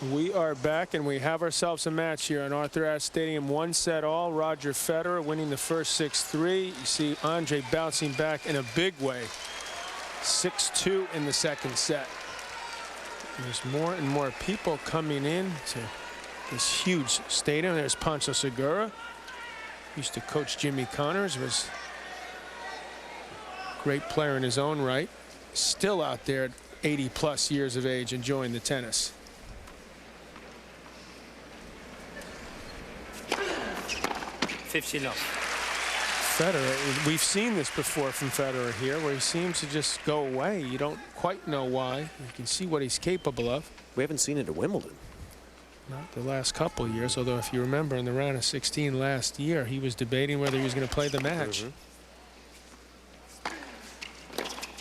We are back, and we have ourselves a match here in Arthur Ashe Stadium. 1-set-all. Roger Federer winning the first 6-3. You see Andre bouncing back in a big way. 6-2 in the second set. There's more and more people coming in to this huge stadium. There's Pancho Segura. Used to coach Jimmy Connors. Was a great player in his own right. Still out there at 80+ years of age enjoying the tennis. Federer, we've seen this before from Federer here, where he seems to just go away. You don't quite know why. You can see what he's capable of. We haven't seen it at Wimbledon. Not the last couple years, although if you remember in the round of 16 last year, he was debating whether he was going to play the match.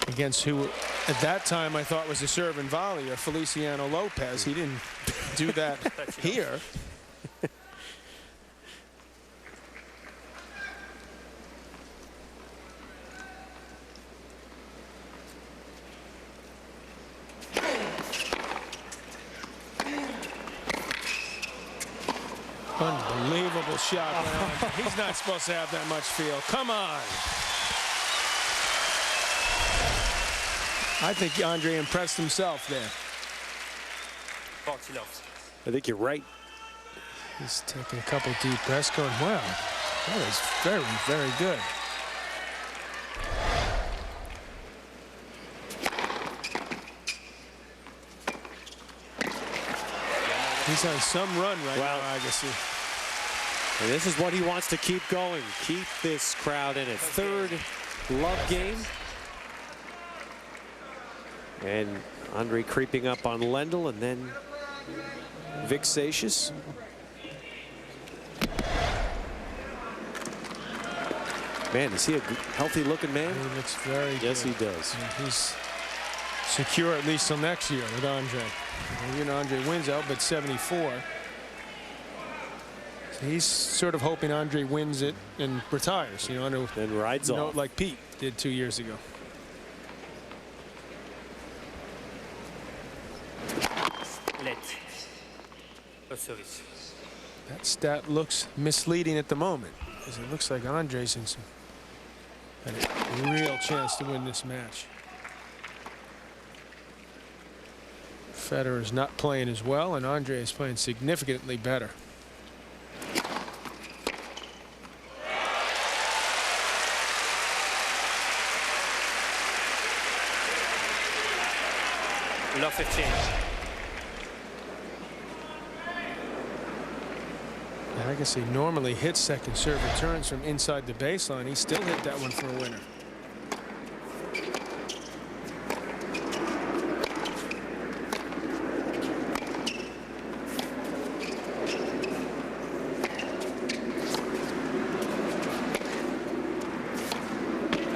Against who at that time I thought was a serve and volley, or Feliciano Lopez. He didn't do that here. Unbelievable shot. He's not supposed to have that much feel. Come on. I think Andre impressed himself there. I think you're right. He's taking a couple deep breaths going, wow, that was very, very good. He's on some run right now, Agassi. And this is what he wants to keep going. Keep this crowd in it. Third love game. And Andre creeping up on Lendl, and then Vexatious. Man, is he a healthy looking man? He looks very good. Yes, he does. And he's secure at least till next year with Andre. You know, Andre wins out, but 74. So he's sort of hoping Andre wins it and retires, you know, and rides off like Pete did 2 years ago. That stat looks misleading at the moment, because it looks like Andre's in some had a real chance to win this match. Federer is not playing as well, and Andre is playing significantly better. Love 15. Agassi normally hits second serve returns from inside the baseline. He still hit that one for a winner.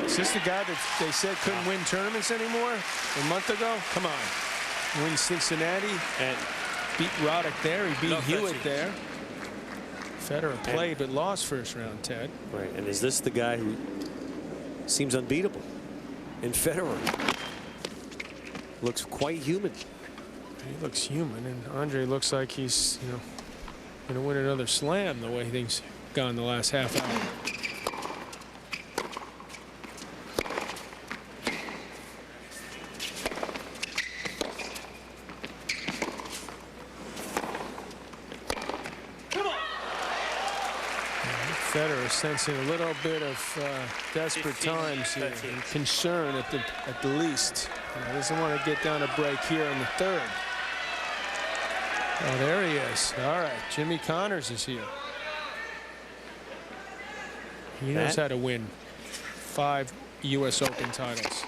Is this the guy that they said couldn't win tournaments anymore a month ago? Come on. Win Cincinnati and beat Roddick there. He beat Hewitt there. Federer played but lost first round, Ted. Right, and is this the guy who seems unbeatable? And Federer looks quite human. He looks human, and Andre looks like he's, you know, going to win another slam the way things gone the last half hour. Federer sensing a little bit of desperate times here, and concern at the least. He doesn't want to get down a break here in the third. Oh, there he is. All right, Jimmy Connors is here. He knows how to win 5 U.S. Open titles.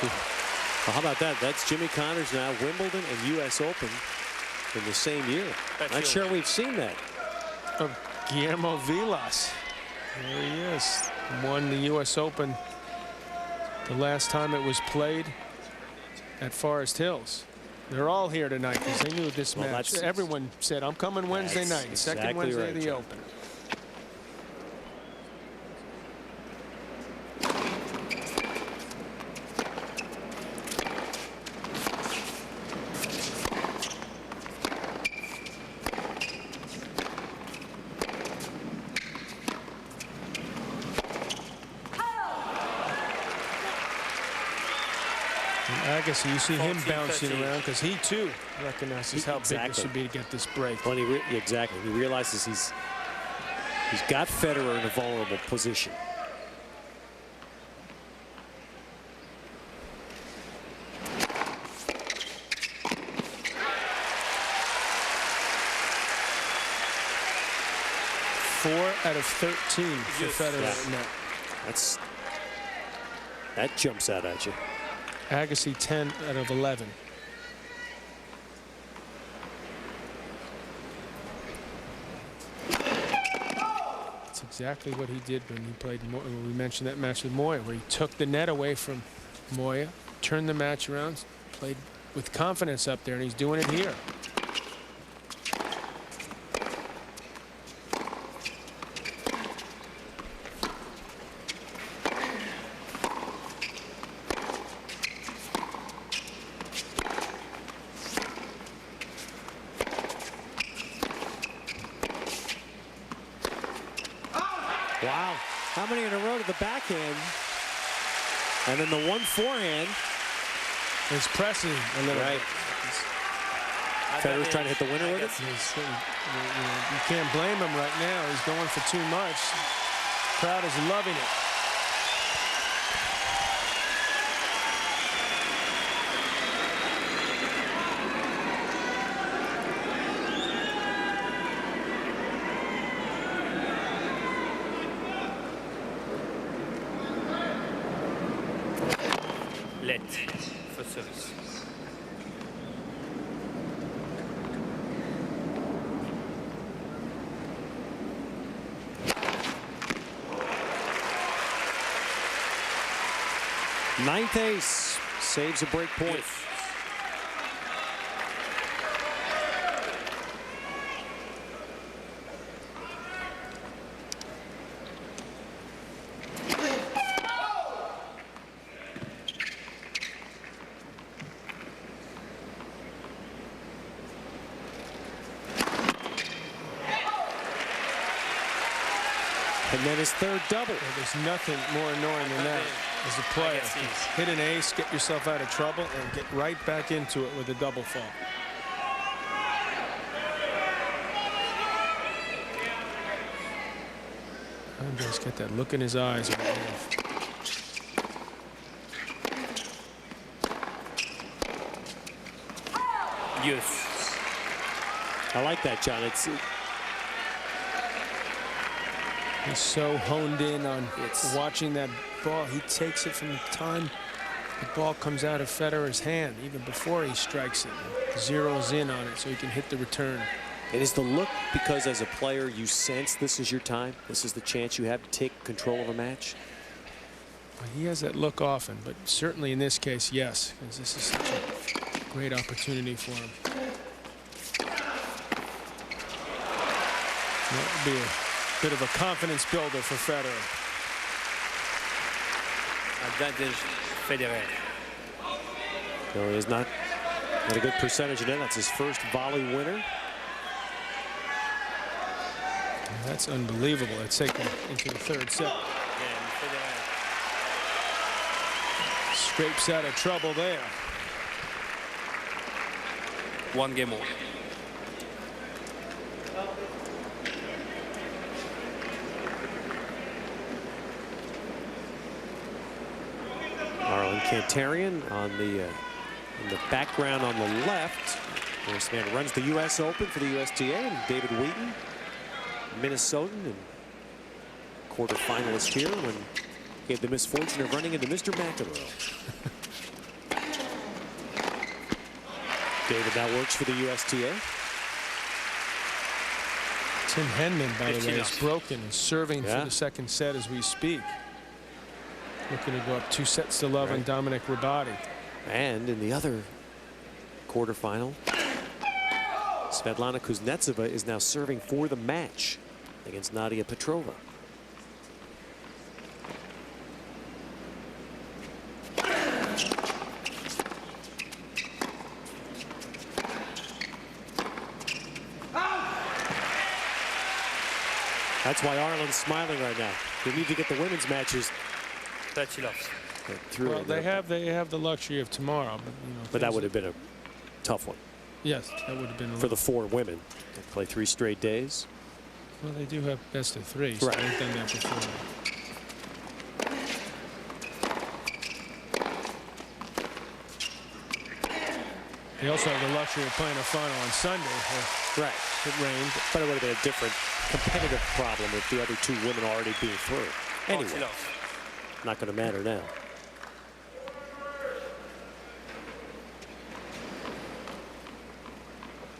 Well, how about that? That's Jimmy Connors now, Wimbledon and U.S. Open in the same year. Not sure we've seen that. Of Guillermo Vilas. There he is. Won the U.S. Open the last time it was played at Forest Hills. They're all here tonight because they knew this match. Everyone said, I'm coming Wednesday night, second Wednesday of the Open. Agassi, you see him bouncing around because he too recognizes how big this would be to get this break. Well, exactly. He realizes he's got Federer in a vulnerable position. Four out of 13 for Federer. Yeah. That jumps out at you. Agassi 10 out of 11. That's exactly what he did when he played. When we mentioned that match with Moya, where he took the net away from Moya, turned the match around, played with confidence up there, and he's doing it here. Wow. How many in a row to the backhand? And then the one forehand. It's pressing a little bit. Federer's trying to hit the winner with it. You can't blame him right now. He's going for too much. Crowd is loving it. Let for service. Ninth ace saves a break point. Yes. And then his third double. Well, there's nothing more annoying than that as a player. Hit an ace, get yourself out of trouble, and get right back into it with a double fault. Andre's got that look in his eyes right now. Yes. I like that, John. He's so honed in on watching that ball. He takes it from the time the ball comes out of Federer's hand, even before he strikes it, and zeroes in on it so he can hit the return. It is the look because as a player you sense this is your time. This is the chance you have to take control of a match. Well, he has that look often, but certainly in this case, yes, because this is such a great opportunity for him. That would be a bit of a confidence builder for Federer. Advantage Federer. No, he is not a good percentage in it. That's his first volley winner. That's unbelievable. It's taken into the third set. Scrapes out of trouble there. One game more. Arlen Kantarian on the in the background on the left. This man runs the U.S. Open for the USTA, and David Wheaton, Minnesotan and quarterfinalist here, when he had the misfortune of running into Mr. McEnroe. David now works for the USTA. Tim Henman, by the way, is broken and serving for the second set as we speak. Looking to go up 2-0 on Dominic Rabati. And in the other quarterfinal, Svetlana Kuznetsova is now serving for the match against Nadia Petrova. That's why Arlen's smiling right now. We need to get the women's matches. That she loves. through. Well, they have the luxury of tomorrow, but But that would have been a tough one. Yes, that would have been for the 4 women. They play 3 straight days. Well, they do have best of 3, so right. they've done that before. They also have the luxury of playing a final on Sunday. Right. It rained. But it would have been a different competitive problem if the other 2 women already being through. Anyway, not going to matter now.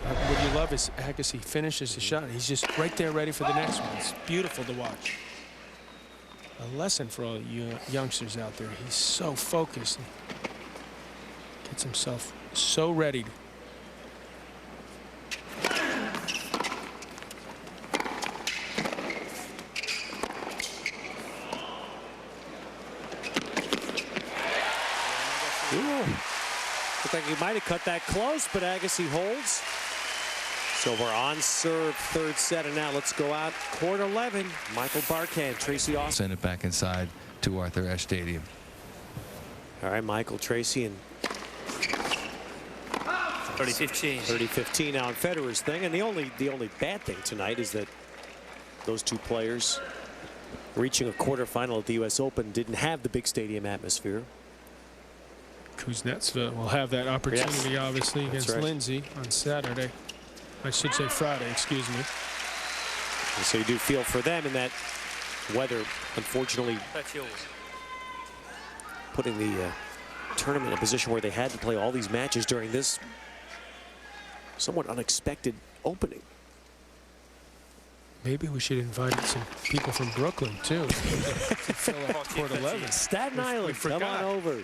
What you love is Agassi finishes the shot. He's just right there ready for the next one. It's beautiful to watch. A lesson for all you youngsters out there. He's so focused. Gets himself so ready. Looked like he might have cut that close, but Agassi holds. So we're on serve, 3rd set, and now let's go out. Court 11, Michael Barkan, Tracy Austin. Send it back inside to Arthur Ashe Stadium. All right, Michael, Tracy, and 30-15. 30-15 now on Federer's thing. And the only bad thing tonight is that those 2 players reaching a quarterfinal at the U.S. Open didn't have the big stadium atmosphere. Kuznetsova will have that opportunity, yes. obviously, against right. Lindsay on Saturday. I should say Friday, excuse me. And so you do feel for them in that weather, unfortunately, putting the tournament in a position where they had to play all these matches during this somewhat unexpected opening. Maybe we should invite some people from Brooklyn, too, to fill out Court 11. Staten Island, come on over.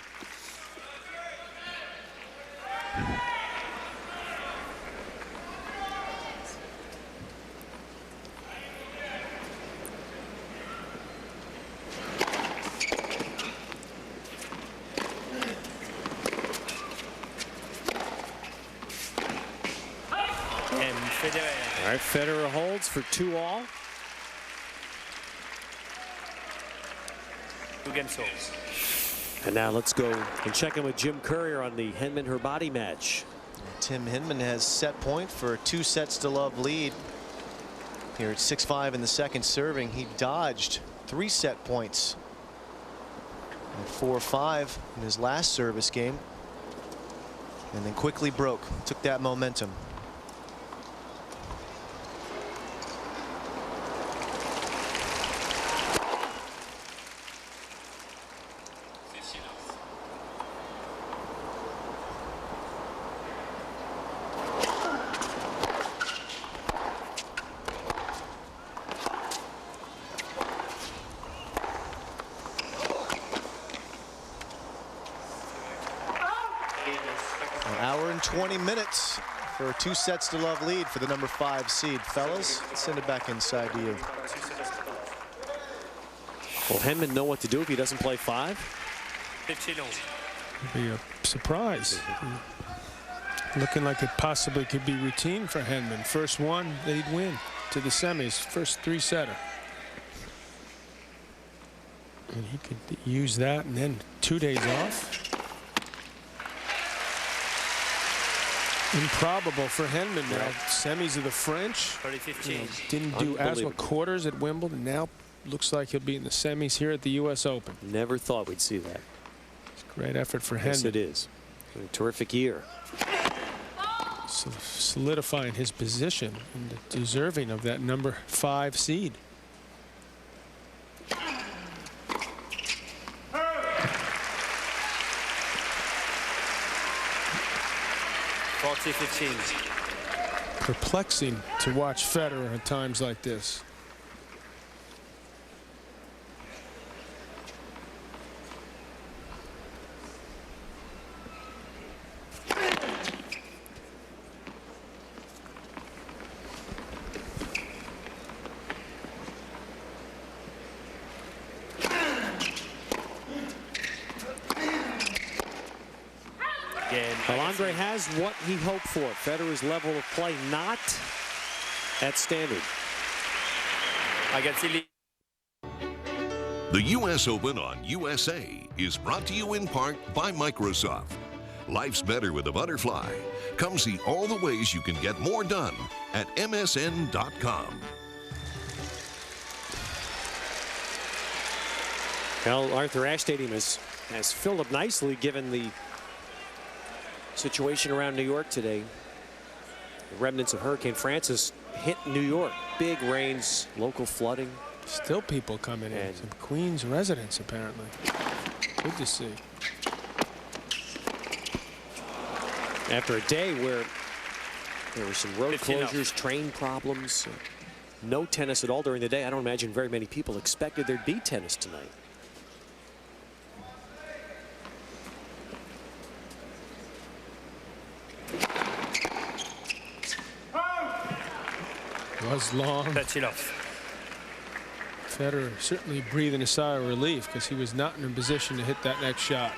Federer. All right, Federer holds for 2-all. 2 games all. And now let's go and check in with Jim Courier on the Henman-Herbati match. Tim Hinman has set point for a 2 sets to love lead. Here at 6-5 in the 2nd serving. He dodged 3 set points. And 4-5 in his last service game. And then quickly broke. Took that momentum. An hour and 20 minutes for a 2 sets to love lead for the number 5 seed. Fellas, send it back inside to you. Will Henman know what to do if he doesn't play 5? It'd be a surprise. Looking like it possibly could be routine for Henman. First one, they'd win to the semis. First 3-setter. And he could use that and then 2 days off. Improbable for Henman now. Semis of the French. Didn't do as well quarters at Wimbledon. Now looks like he'll be in the semis here at the U.S. Open. Never thought we'd see that. It's a great effort for Henman. Yes, it is. A terrific year. So solidifying his position and deserving of that number 5 seed. Perplexing to watch Federer at times like this. Well, Andre has what he hoped for. Federer's level of play not at standard. Agassi. The U.S. Open on USA is brought to you in part by Microsoft. Life's better with a butterfly. Come see all the ways you can get more done at msn.com. Well, Arthur Ashe Stadium has filled up nicely given the situation around New York today. The remnants of Hurricane Francis hit New York. Big rains, local flooding. Still people coming in. Some Queens residents, apparently. Good to see. After a day where there were some road closures, train problems, no tennis at all during the day, I don't imagine very many people expected there'd be tennis tonight. Was long. That's enough. Federer certainly breathing a sigh of relief because he was not in a position to hit that next shot.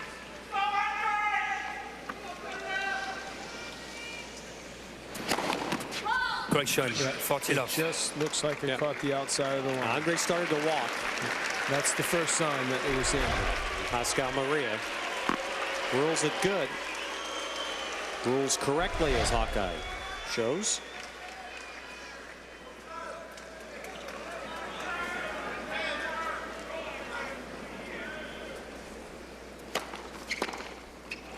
Great shot. 40 love. Just looks like it caught the outside of the line. Andre started to walk. That's the first sign that it was in. Pascal Maria rules it good. Rules correctly, as Hawkeye shows.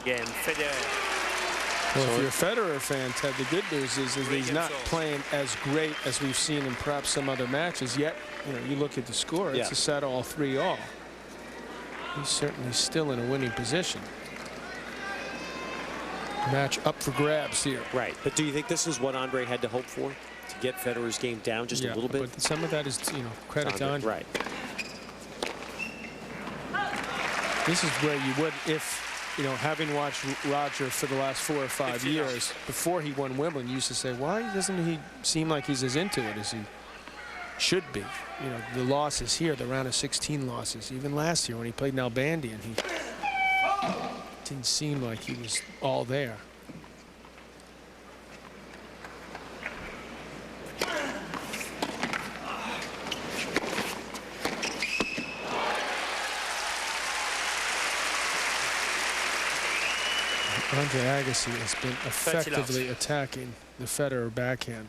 Again, Federer. Well, if you're a Federer fan, Ted, the good news is he's not playing as great as we've seen in perhaps some other matches. Yet, you know, you look at the score, it's a set all 3-all. He's certainly still in a winning position. Match up for grabs here. Right, but do you think this is what Andre had to hope for? To get Federer's game down just a little bit? But some of that is, you know, credit to Andre. Right. This is where you would, if, you know, having watched Roger for the last 4 or 5 years, before he won Wimbledon, you used to say, why doesn't he seem like he's as into it as he should be? You know, the losses here, the round of 16 losses, even last year when he played in Albania, he didn't seem like he was all there. Andre Agassi has been effectively attacking the Federer backhand.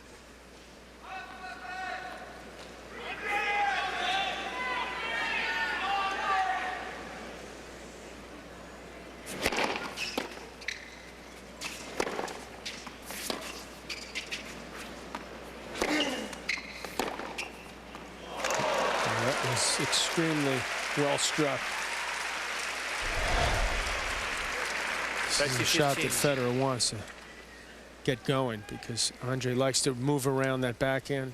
That was extremely well struck. This is a shot that Federer wants to get going because Andre likes to move around that backhand.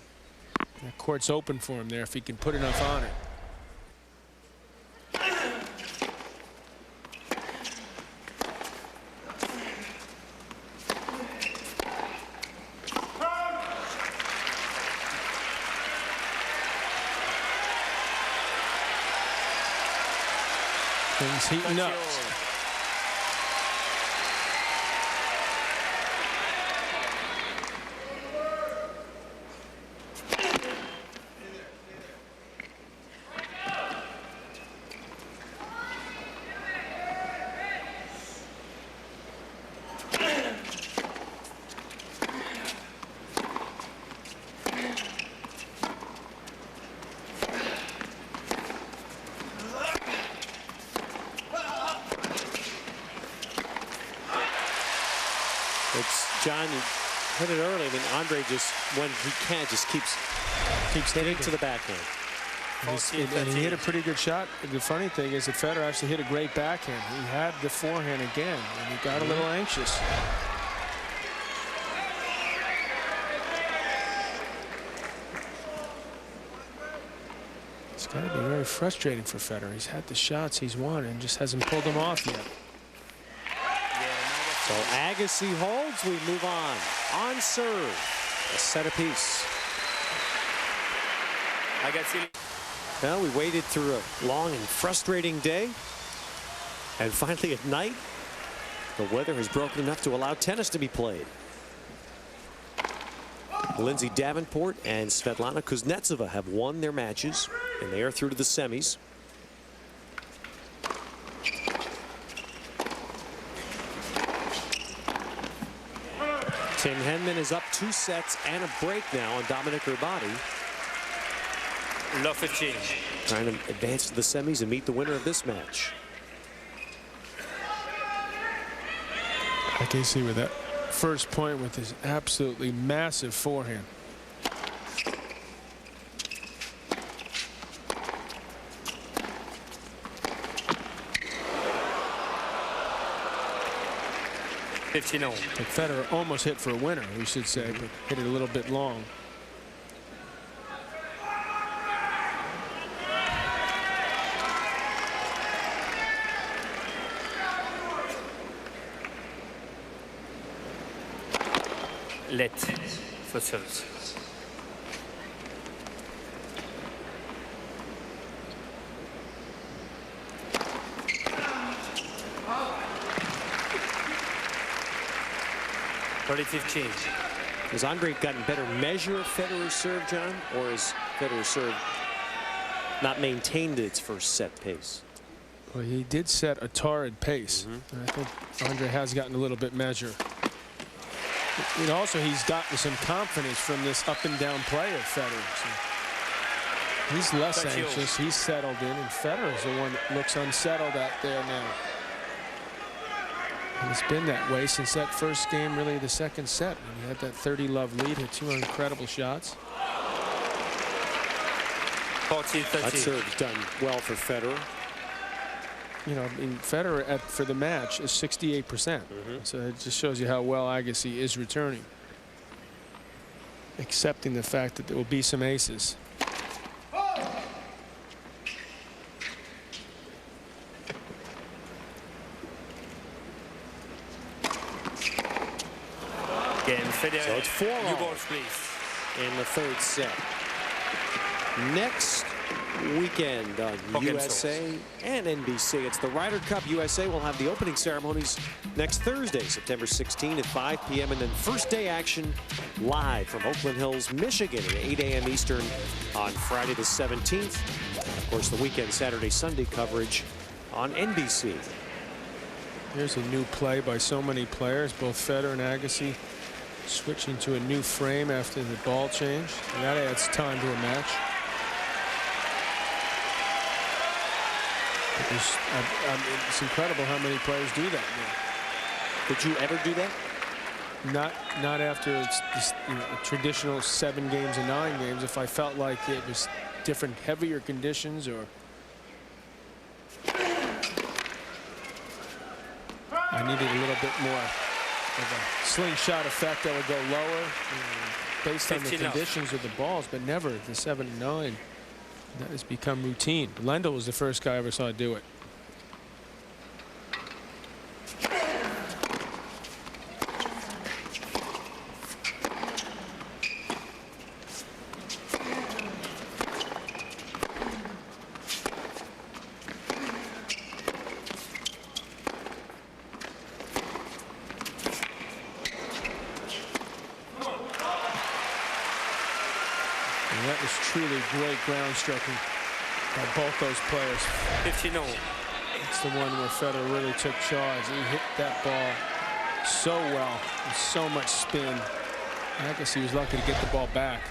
That court's open for him there if he can put enough on it. Things heating up. John, you hit it early. I mean, Andre just, when he can, just keeps hitting to the backhand. And he hit a pretty good shot. The funny thing is that Federer actually hit a great backhand. He had the forehand again, and he got a little anxious. It's got to be very frustrating for Federer. He's had the shots he's wanted and just hasn't pulled them off yet. So Agassi holds, we move on. On serve, a set apiece. Agassi. Well, we waited through a long and frustrating day. And finally at night, the weather has broken enough to allow tennis to be played. Lindsay Davenport and Svetlana Kuznetsova have won their matches, and they are through to the semis. Tim Henman is up 2 sets and a break now on Dominic Ribati. Love 15. Trying to advance to the semis and meet the winner of this match. Agassi with that first point with his absolutely massive forehand. But Federer almost hit for a winner, we should say, but hit it a little bit long. Let for service. Has Andre gotten better measure of Federer's serve, John, or has Federer's serve not maintained its first set pace? Well, he did set a torrid pace. And I think Andre has gotten a little bit measure. And also, he's gotten some confidence from this up and down play of Federer. So he's less anxious. He's settled in, and Federer's the one that looks unsettled out there now. And it's been that way since that first game, really the second set, when he had that 30-love lead, hit 2 incredible shots. That serve's done well for Federer. You know, I mean, Federer for the match is 68%. So it just shows you how well Agassi is returning, accepting the fact that there will be some aces. Federer. So it's 4-all balls, please. in the third set. Next weekend on USA and NBC, it's the Ryder Cup. USA will have the opening ceremonies next Thursday, September 16 at 5 p.m. and then first day action live from Oakland Hills, Michigan at 8 a.m. Eastern on Friday the 17th. And of course, the weekend, Saturday, Sunday coverage on NBC. Here's a new play by so many players, both Federer and Agassi, switching to a new frame after the ball change. And that adds time to a match. It's incredible how many players do that now. Did you ever do that? Not after it's this, traditional 7 games and 9 games. If I felt like it was different, heavier conditions, or I needed a little bit more of a slingshot effect that would go lower, based on the conditions of the balls, but never the 7 and 9. That has become routine. Lendl was the first guy I ever saw do it. And that was truly great ground striking by both those players. 15-all. It's the one where Federer really took charge. He hit that ball so well with so much spin. Agassi was lucky to get the ball back.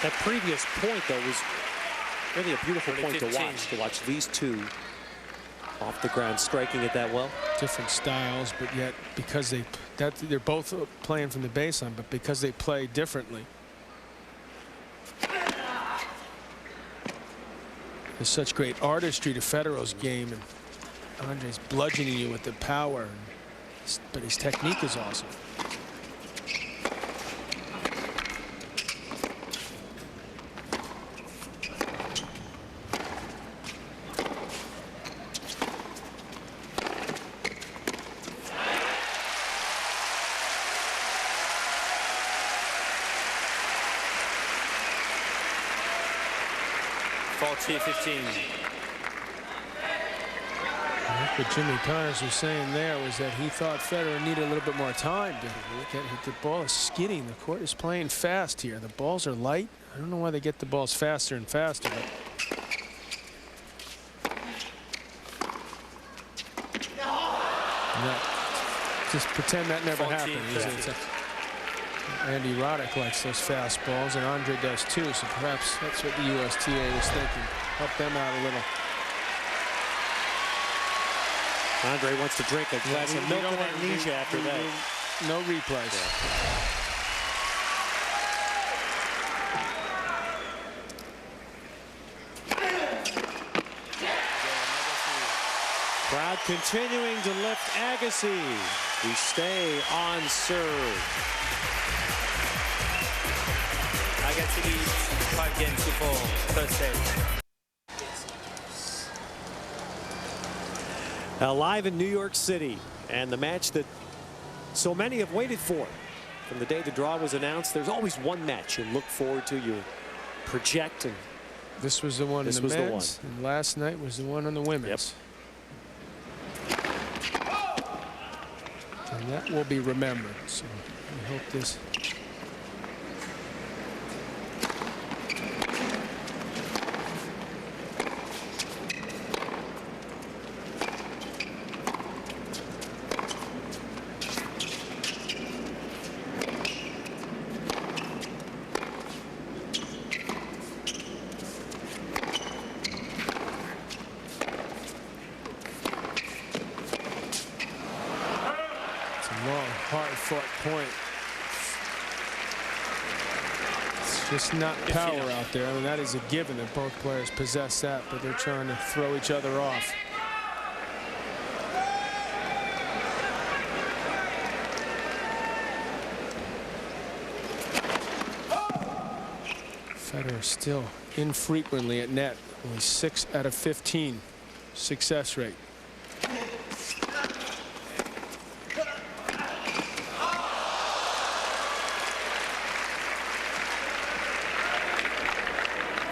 That previous point, though, was really a beautiful point to watch these two off the ground striking it that well. Different styles, but yet because they're both playing from the baseline, but because they play differently. There's such great artistry to Federer's game, and Andre's bludgeoning you with the power, but his technique is awesome. What Jimmy Connors was saying there was that he thought Federer needed a little bit more time to get the ball is skidding. The court is playing fast here. The balls are light. I don't know why they get the balls faster and faster, but Just pretend that never 14, happened. 13. Andy Roddick likes those fastballs, and Andre does too, so perhaps that's what the USTA was thinking. Help them out a little. Andre wants to drink a glass of milk and amnesia after that. No replays. Yeah. Crowd continuing to lift Agassi. We stay on serve. Agassi leads 5 games to 4. First set. Now live in New York City, and the match that so many have waited for. From the day the draw was announced, there's always one match you look forward to, you project. And this was the one in the men's, and last night was the one on the women's. Yep. And that will be remembered. So we hope this. Long, hard-fought point. It's just not power out there. I mean, that is a given that both players possess that, but they're trying to throw each other off. Federer still infrequently at net. Only 6 out of 15 success rate.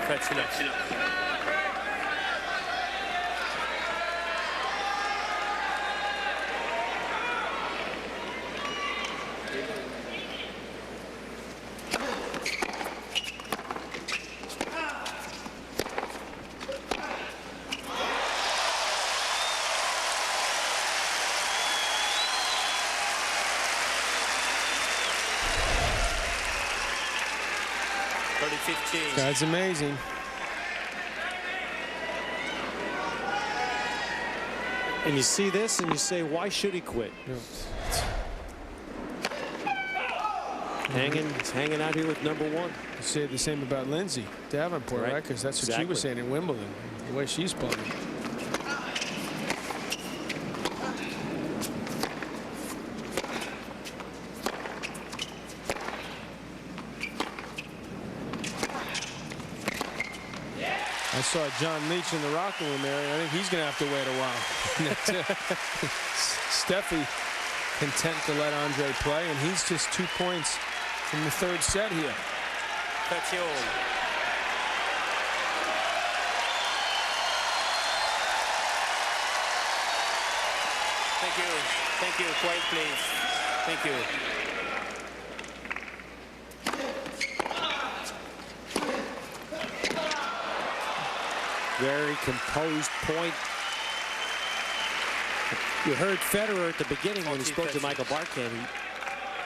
Congratulations. That's amazing. And you see this and you say, why should he quit? He's hanging out here with number 1. You say the same about Lindsay Davenport, right? Because that's what she was saying in Wimbledon, the way she's playing. I saw John Leach in the locker room area. I think he's going to have to wait a while. Steffi content to let Andre play, and he's just 2 points from the 3rd set here. Thank you. Thank you. Quiet, please. Thank you. Very composed point. You heard Federer at the beginning when he spoke to Michael Barkan.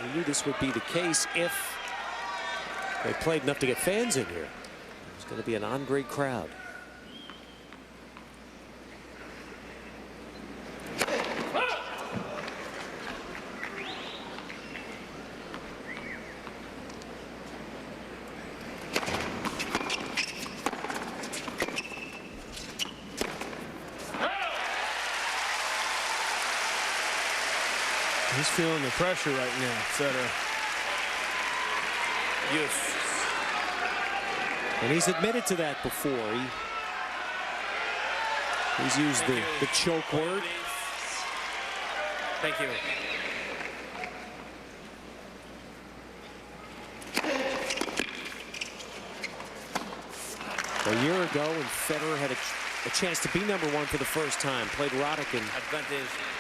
He knew this would be the case if they played enough to get fans in here. It's going to be an Andre crowd. He's feeling the pressure right now, Federer. Yes. And he's admitted to that before. He's used the choke word. Thank you. A year ago, when Federer had a chance to be number 1 for the first time, played Roddick in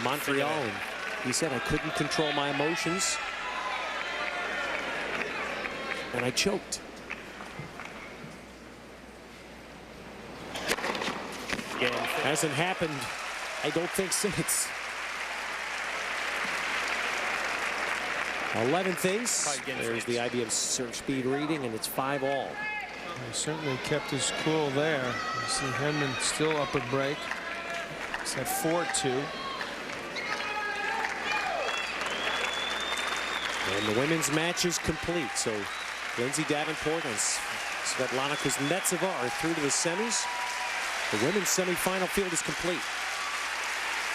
Montreal, and he said, I couldn't control my emotions, and I choked. Yeah. Hasn't happened, I don't think, since. 11th ace. There's the IBM serve speed reading, and it's 5-all. He certainly kept his cool there. You see Henman still upper break. It's at 4-2. And the women's match is complete. So Lindsay Davenport and Svetlana Kuznetsova are through to the semis. The women's semifinal field is complete.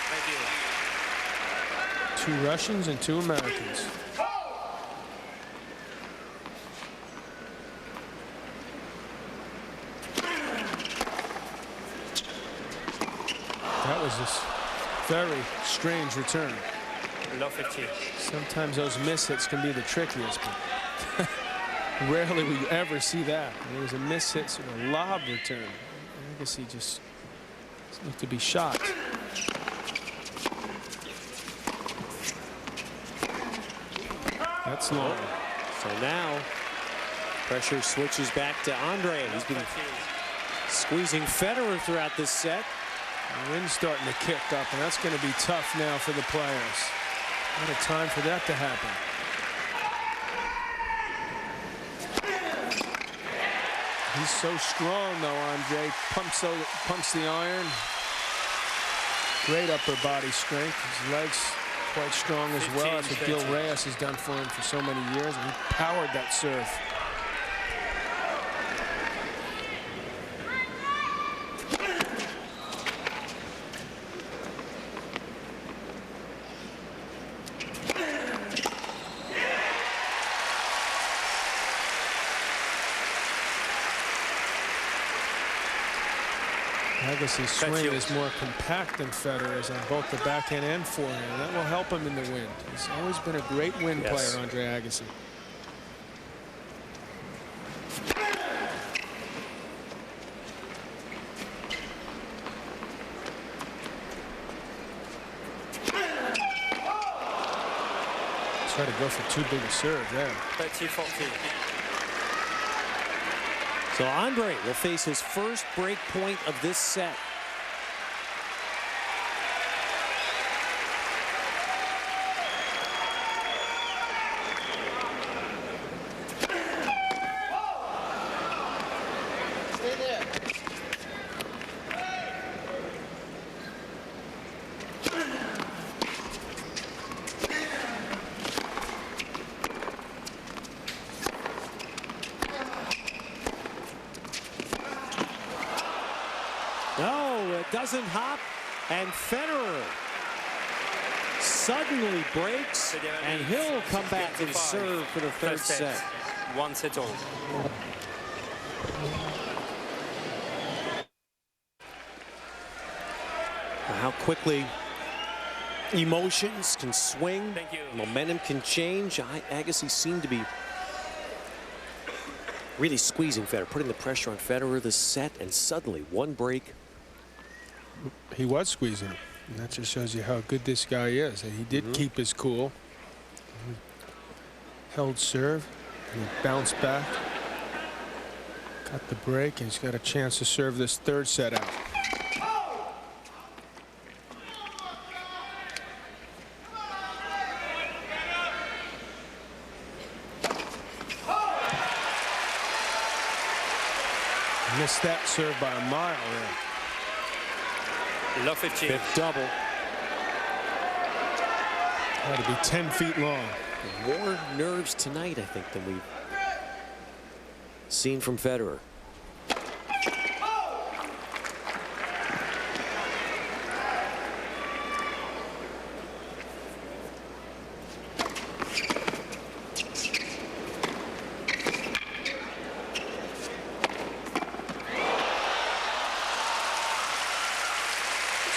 Thank you. 2 Russians and 2 Americans. That was this very strange return. Low 15. Sometimes those miss hits can be the trickiest, but rarely will you ever see that. There was a miss hit, sort of lob return. Agassi just looked to be shot. That's long. So now pressure switches back to Andre. He's been squeezing Federer throughout this set. The wind's starting to kick up, and that's going to be tough now for the players. What a time for that to happen. He's so strong, though, Andre. Pumps the iron. Great upper body strength. His legs quite strong as well. That's what Gil Reyes has done for him for so many years, and he powered that serve. Agassi's swing is more compact than Federer's on both the backhand and forehand. That will help him in the wind. He's always been a great wind player, Andre Agassi. Try to go for too big a serve there. 30-14. So Andre will face his first break point of this set. Stay there. No, it doesn't hop, and Federer suddenly breaks, and he'll come back and serve for the third set. 1-all. How quickly emotions can swing, Thank you. momentum can change. Agassi seemed to be really squeezing Federer, putting the pressure on Federer this set, and suddenly one break. He was squeezing him. And that just shows you how good this guy is. And he did keep his cool. He held serve, and he bounced back. Got the break, and he's got a chance to serve this third set out. Missed that serve by a mile there. Low 15. Fifth double. Had to be 10 feet long. More nerves tonight, I think, than we've seen from Federer.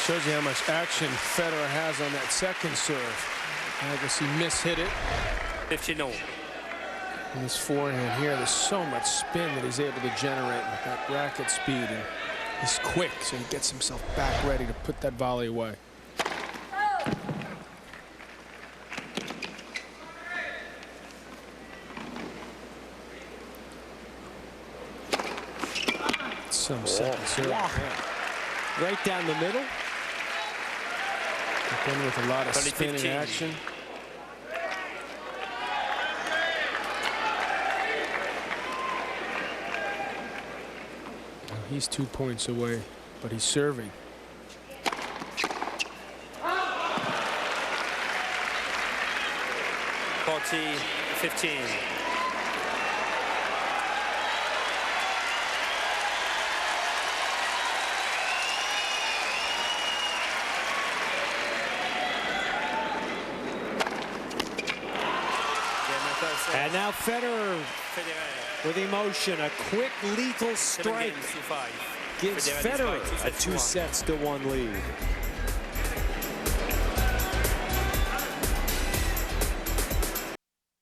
Shows you how much action Federer has on that second serve. Agassi mishit it. 15-all. And his forehand here, there's so much spin that he's able to generate with that racket speed. And he's quick, so he gets himself back ready to put that volley away. Some second serve. Yeah. Right down the middle. Then with a lot of spin and 15. action. He's 2 points away, but he's serving. (40-15). And now Federer with emotion. A quick lethal strike gives Federer a 2-1 lead.